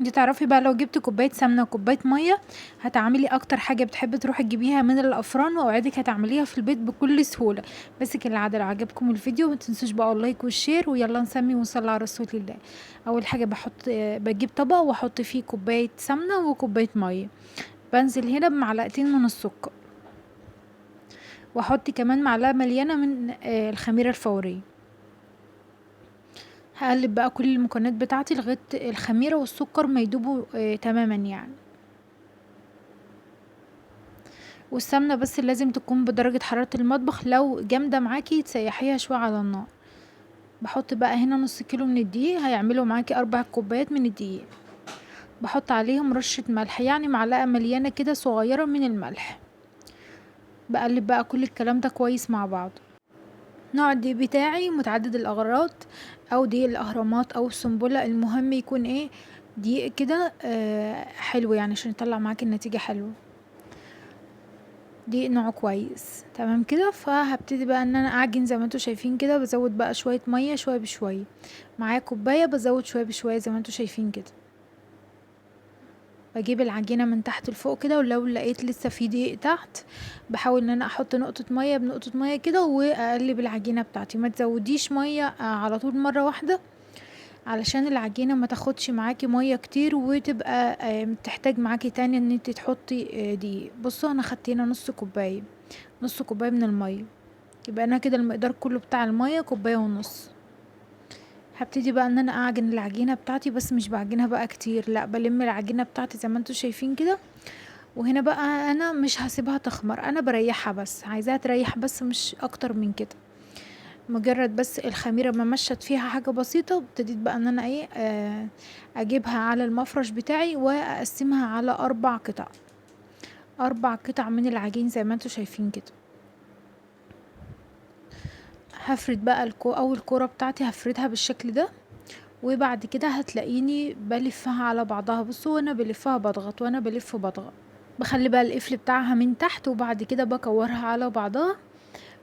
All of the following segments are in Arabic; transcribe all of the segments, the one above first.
انت تعرفي بقى لو جبتي كوباية سمنة وكوباية مية هتعملي اكتر حاجة بتحبي تروحي تجيبيها من الافران، واوعدك هتعمليها في البيت بكل سهولة. بس كالعادة لو عجبكم الفيديو متنسوش بقى اللايك والشير، ويلا نسمي ونصلي على رسول الله. اول حاجة بجيب طبق واحط فيه كوباية سمنة وكوباية مية، بنزل هنا بمعلقتين من السكر، واحط كمان معلقة مليانة من الخميرة الفورية. هقلب بقى كل المكونات بتاعتي لغاية الخميرة والسكر ما يدوبوا تماما يعني. والسمنة بس لازم تكون بدرجة حرارة المطبخ، لو جامدة معاكي تسيحيها شوية على النار. بحط بقى هنا نص كيلو من الدقيق، هيعملوا معاكي 4 كوبايات من الدقيق. بحط عليهم رشة ملح، يعني معلقة مليانة كده صغيرة من الملح. بقلب بقى كل الكلام ده كويس مع بعض. نوع الدقيق بتاعي متعدد الأغراض، أو دقيق الأهرامات أو السنبلة، المهم يكون ايه، دقيق كده حلو يعني عشان يطلع معاكي النتيجة حلوة. دي نوع كويس تمام كده. فهبتدي بقى ان انا اعجن زي ما انتوا شايفين كده، بزود بقى شوية مية شوية بشوية. معايا كوباية بزود شوية بشوية زي ما انتوا شايفين كده. بجيب العجينة من تحت لفوق كده، ولو لقيت لسه في دقيق تحت بحاول ان انا احط نقطة مية بنقطة مية كده، واقلب العجينة بتاعتي. ما تزوديش مية على طول مرة واحدة، علشان العجينة ما تاخدش معاكي مية كتير وتبقى تحتاج معاكي تاني ان انت تحطي دقيق. بصوا انا خدت هنا نص كوباية، نص كوباية من المية. يبقى انا كده المقدار كله بتاع المية كوباية ونص. هبتدي بقى ان انا اعجن العجينة بتاعتي، بس مش بعجنها بقى كتير، لا بلم العجينة بتاعتي زي ما انتوا شايفين كده. وهنا بقى انا مش هسيبها تخمر، انا بريحها بس، عايزاها تريح بس مش اكتر من كده. مجرد بس الخميرة ما مشت فيها حاجة بسيطة، ابتديت بقى ان انا ايه اجيبها على المفرش بتاعي واقسمها على 4 قطع. 4 قطع من العجين زي ما انتوا شايفين كده. هفرد بقى اول كورة بتاعتي هفردها بالشكل ده. وبعد كده هتلاقيني بلفها على بعضها. بصوا وانا بلفها بضغط، وانا بلف بضغط، بخلي بقى القفل بتاعها من تحت، وبعد كده بكورها على بعضها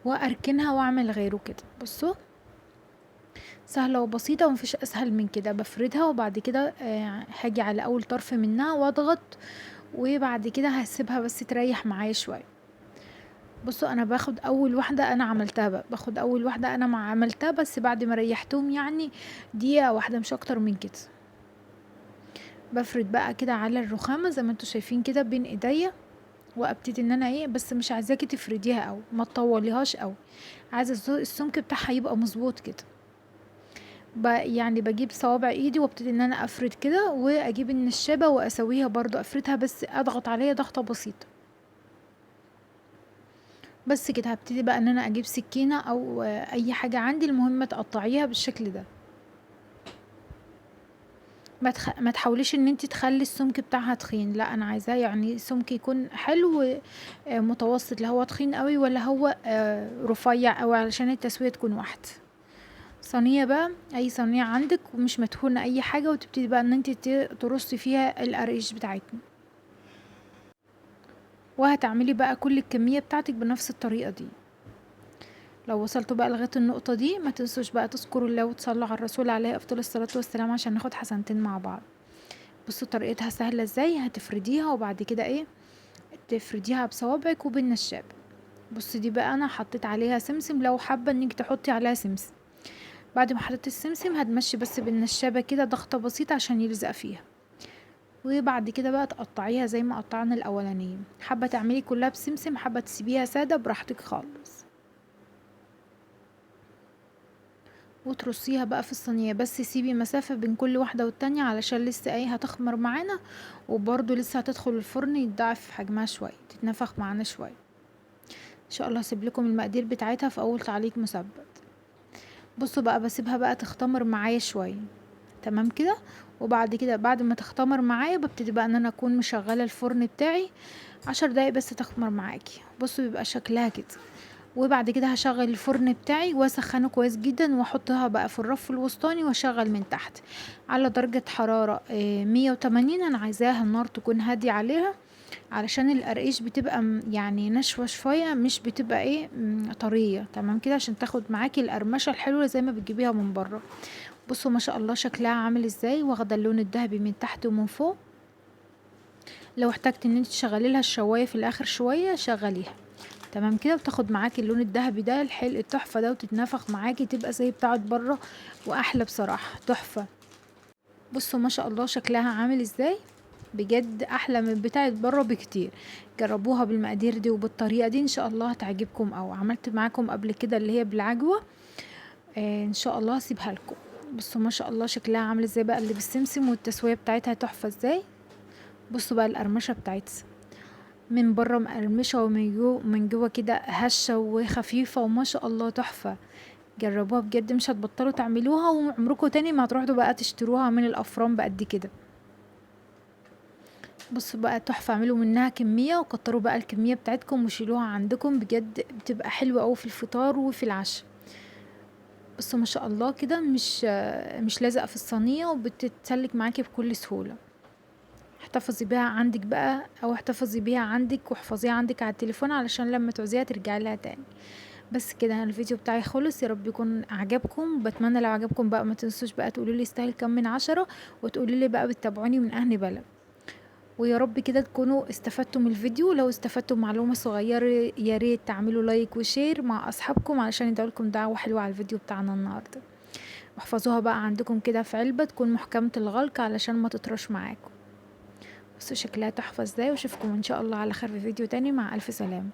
واركنها واعمل غيره كده. بصوا سهلة وبسيطة ومفيش اسهل من كده. بفردها وبعد كده هاجي على اول طرف منها واضغط، وبعد كده هسيبها بس تريح معايا شوية. بصوا انا باخد اول واحدة انا عملتها بقى، باخد اول واحدة انا عملتها بس بعد ما ريحتهم يعني دقيقة واحدة مش اكتر من كده. بفرد بقى كده على الرخامة زي ما انتوا شايفين كده بين ايديا، وابتدي ان انا ايه، بس مش عايزاكي تفرديها او ما تطوليهاش او، عايزه السمك بتاعها يبقى مظبوط كده. يعني بجيب صوابع ايدي وابتدي ان انا افرد كده، واجيب النشابه واسويها برضو افردها، بس اضغط عليها ضغطه بسيطه. بس كده هبتدي بقى ان انا اجيب سكينه او اي حاجه عندي، المهم تقطعيها بالشكل ده. ما تحاوليش ان انت تخلي السمك بتاعها تخين، لا انا عايزاه يعني السمك يكون حلو متوسط، لا هو تخين قوي ولا هو رفيع قوي، علشان التسوية تكون واحدة. صينية بقى، اي صينية عندك ومش مدهونة اي حاجة، وتبتدي بقى ان انت ترصي فيها القريش بتاعتنا. وهتعملي بقى كل الكمية بتاعتك بنفس الطريقة دي. لو وصلتوا بقى لغاية النقطة دي ما تنسوش بقى تذكروا الله وتصلوا على الرسول عليه افضل الصلاة والسلام، عشان ناخد حسنتين مع بعض. بصوا طريقتها سهلة ازاي. هتفرديها وبعد كده ايه، تفرديها بصوابعك وبالنشاب. بص دي بقى انا حطيت عليها سمسم، لو حابة انك تحطي عليها سمسم. بعد ما حطيت السمسم هتمشي بس بالنشابة كده ضغطة بسيطة عشان يلزق فيها. وبعد كده بقى تقطعيها زي ما قطعنا الاولانية، حابة تعملي كلها بسمسم، حابة تسيبيها سادة براحتك خالص. وترصيها بقى في الصينية، بس سيبي مسافة بين كل واحدة والتانية علشان لسه ايه هتخمر معانا، وبرضو لسه هتدخل الفرن يتضاعف حجمها شوية، تتنفخ معانا شوية ان شاء الله. هسيب لكم المقادير بتاعتها في اول تعليق مثبت. بصوا بقى بسيبها بقى تختمر معايا شويه تمام كده. وبعد كده بعد ما تختمر معايا ببتدي بقى ان انا اكون مشغله الفرن بتاعي 10 دقايق بس تخمر معاكي. بصوا بيبقى شكلها كده. وبعد كده هشغل الفرن بتاعي واسخنه كويس جدا، واحطها بقى في الرف الوسطاني واشغل من تحت على درجة حرارة 180. انا عايزاها النار تكون هادية عليها، علشان القرقيش بتبقى يعني ناشفة شوية، مش بتبقى ايه طرية تمام كده، عشان تاخد معاكي القرمشة الحلوة زي ما بتجيبيها من بره. بصوا ما شاء الله شكلها عامل ازاي، واخده اللون الذهبي من تحت ومن فوق. لو احتجت ان انت تشغلي لها الشوايه في الاخر شويه شغليها. تمام كده، بتاخد معاكي اللون الذهبي ده الحلق التحفه ده، وتتنفخ معاكي تبقى زي بتاعه بره واحلى بصراحه، تحفه. بصوا ما شاء الله شكلها عامل ازاي، بجد احلى من بتاعه بره بكتير. جربوها بالمقادير دي وبالطريقه دي ان شاء الله هتعجبكم. او عملت معاكم قبل كده اللي هي بالعجوه، ان شاء الله هسيبها لكم. بصوا ما شاء الله شكلها عامل ازاي بقى اللي بالسمسم، والتسويه بتاعتها تحفه ازاي. بصوا بقى القرمشه بتاعتها من بره مقرمشه، ومن جوه من جوه كده هشه وخفيفه، وما شاء الله تحفه. جربوها بجد مش هتبطلوا تعملوها، وعمركم تاني ما هتروحوا بقى تشتروها من الافران بقد كده. بصوا بقى تحفه، اعملوا منها كميه وكتروا بقى الكميه بتاعتكم وشيلوها عندكم، بجد بتبقى حلوه قوي في الفطار وفي العشاء. بصوا ما شاء الله كده مش لازقه في الصينيه، وبتتسلك معاكي بكل سهوله. احتفظي بيها عندك بقى، او احتفظي بيها عندك واحفظيها عندك على التليفون علشان لما تعوزيها ترجعي لها تاني. بس كده انا الفيديو بتاعي خلص، يا رب يكون عجبكم. بتمنى لو عجبكم بقى ما تنسوش بقى تقولوا لي يستاهل كام من 10، وتقولوا لي بقى بتتابعوني من اهل بلد. ويا رب كده تكونوا استفدتوا من الفيديو. لو استفدتوا معلومة صغيرة يا ريت تعملوا لايك وشير مع اصحابكم علشان يدعوا لكم دعوة حلوة على الفيديو بتاعنا النهاردة. واحفظوها بقى عندكم كده في علبة تكون محكمة الغلق علشان ما تطرش معاكم. بصوا شكلها تحفة ازاي، واشوفكم ان شاء الله على خير في فيديو تاني، مع الف سلامة.